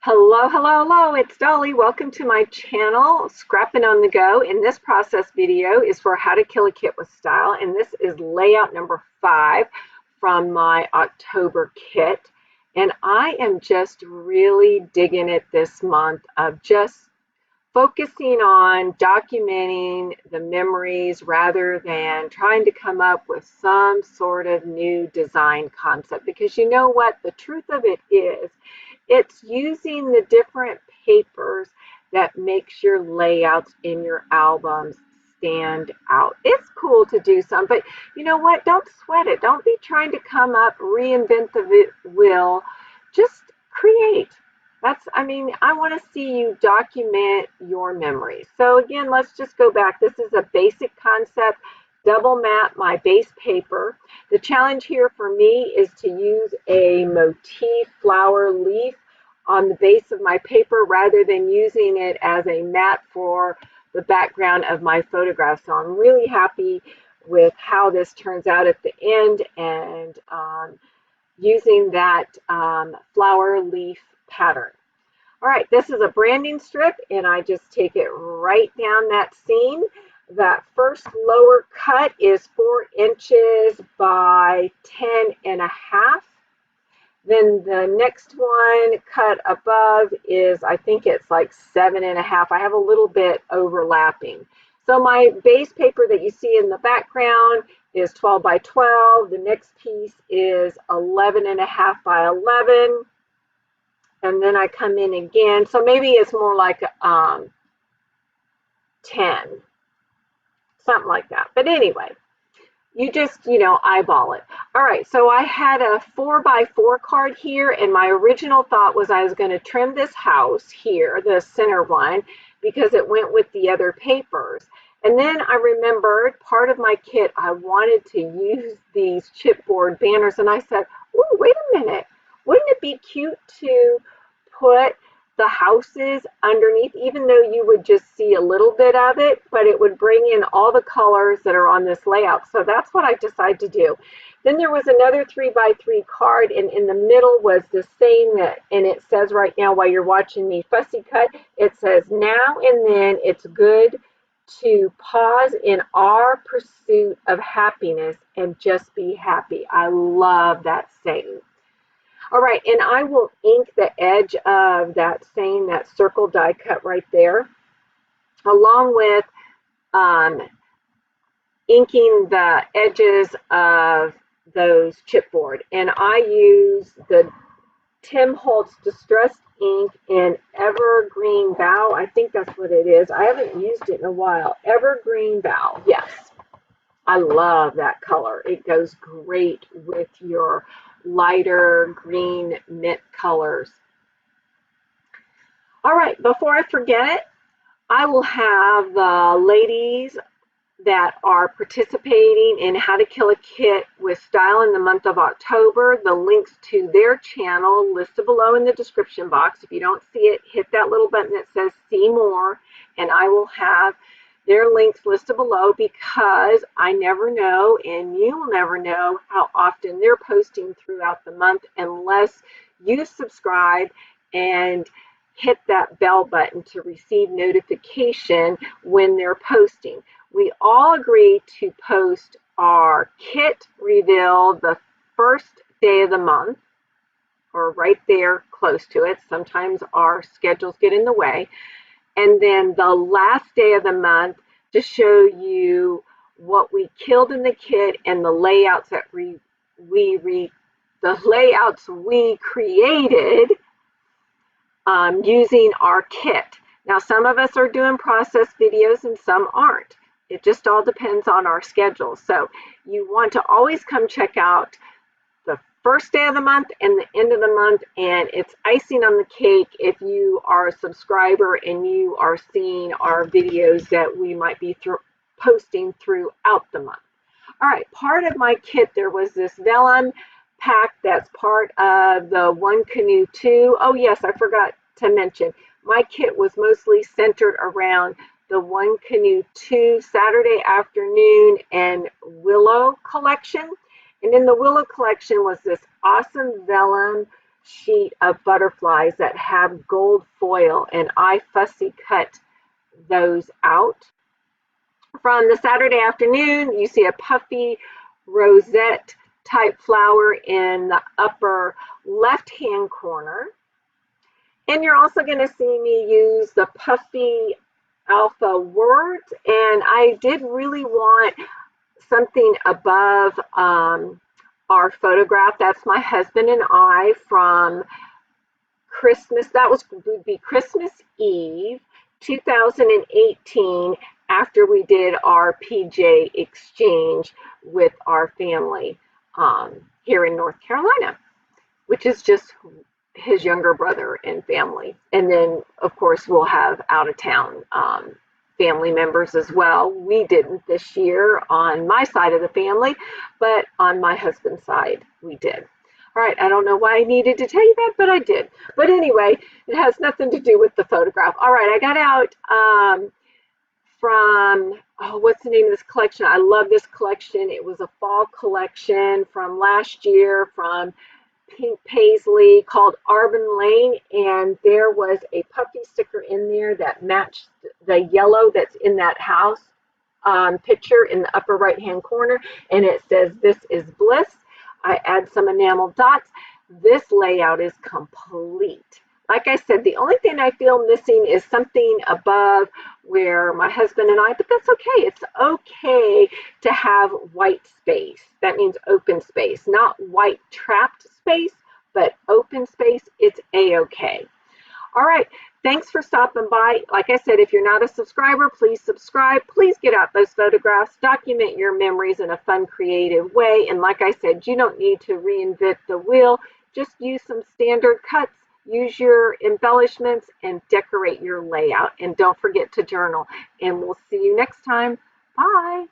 Hello, hello, hello, it's Dolly. Welcome to my channel, Scrapping on the Go. And this process video is for how to kill a kit with style. And this is layout number 5 from my October kit. And I am just really digging it this month of just focusing on documenting the memories rather than trying to come up with some sort of new design concept. Because you know what? The truth of it is, it's using the different papers that makes your layouts in your albums stand out. It's cool to do some, but you know what? Don't sweat it. Don't be trying to come up, reinvent the wheel. Just create. I want to see you document your memories. So again, let's just go back. This is a basic concept. Double map my base paper. The challenge here for me is to use a motif flower leaf on the base of my paper rather than using it as a mat for the background of my photograph. So I'm really happy with how this turns out at the end and using that flower leaf pattern. All right, this is a branding strip, and I just take it right down that seam. That first lower cut is 4 inches by 10.5. Then the next one cut above is, I think it's like 7.5. I have a little bit overlapping. So my base paper that you see in the background is 12 by 12. The next piece is 11.5 by 11. And then I come in again. So maybe it's more like 10, something like that. But anyway, you just, eyeball it. All right, so I had a 4 by 4 card here, and my original thought was I was going to trim this house here, the center one, because it went with the other papers. And then I remembered part of my kit, I wanted to use these chipboard banners, and I said, oh, wait a minute. Wouldn't it be cute to put the houses underneath, even though you would just see a little bit of it, but it would bring in all the colors that are on this layout. So that's what I decided to do. Then there was another 3 by 3 card, and in the middle was the same, and it says right now, while you're watching me fussy cut, it says, now and then it's good to pause in our pursuit of happiness and just be happy. I love that saying. All right, and I will ink the edge of that saying, that circle die cut right there, along with inking the edges of those chipboard. And I use the Tim Holtz Distressed Ink in Evergreen Bow. I think that's what it is. I haven't used it in a while. Evergreen Bow, yes. I love that color. It goes great with your lighter green mint colors. All right, before I forget, I will have the ladies that are participating in How to Kill a Kit with Style in the month of October, the links to their channel listed below in the description box. If you don't see it, hit that little button that says see more, and I will have their links listed below, because I never know, and you will never know, how often they're posting throughout the month unless you subscribe and hit that bell button to receive notification when they're posting. We all agree to post our kit reveal the first day of the month, or right there close to it. Sometimes our schedules get in the way. And then the last day of the month to show you what we killed in the kit and the layouts that we created using our kit. Now, some of us are doing process videos and some aren't. It just all depends on our schedule. So you want to always come check out the first day of the month and the end of the month, and it's icing on the cake if you are a subscriber and you are seeing our videos that we might be posting throughout the month. All right, part of my kit, there was this vellum pack that's part of the One Canoe 2. Oh yes, I forgot to mention, my kit was mostly centered around the One Canoe 2 Saturday Afternoon and Willow collection. And in the Willow collection was this awesome vellum sheet of butterflies that have gold foil, and I fussy cut those out. From the Saturday afternoon, you see a puffy rosette type flower in the upper left-hand corner. And you're also going to see me use the puffy alpha words, and I did really want something above our photograph. That's my husband and I from Christmas. That would be Christmas Eve 2018, after we did our PJ exchange with our family here in North Carolina, which is just his younger brother and family. And then, of course, we'll have out of town family members as well. We didn't this year on my side of the family, but on my husband's side, we did. All right, I don't know why I needed to tell you that, but I did. But anyway, it has nothing to do with the photograph. All right, I got out from, oh, what's the name of this collection? I love this collection. It was a fall collection from last year from Pink Paisley called Arbon Lane, and there was a puppy sticker in there that matched the yellow that's in that house picture in the upper right hand corner, and it says "This is Bliss." I add some enamel dots. This layout is complete. Like I said, the only thing I feel missing is something above where my husband and I, but that's okay. It's okay to have white space. That means open space, not white trapped space, but open space. It's a-okay. All right. Thanks for stopping by. Like I said, if you're not a subscriber, please subscribe. Please get out those photographs. Document your memories in a fun, creative way. And like I said, you don't need to reinvent the wheel. Just use some standard cuts. Use your embellishments and decorate your layout. And don't forget to journal. And we'll see you next time. Bye.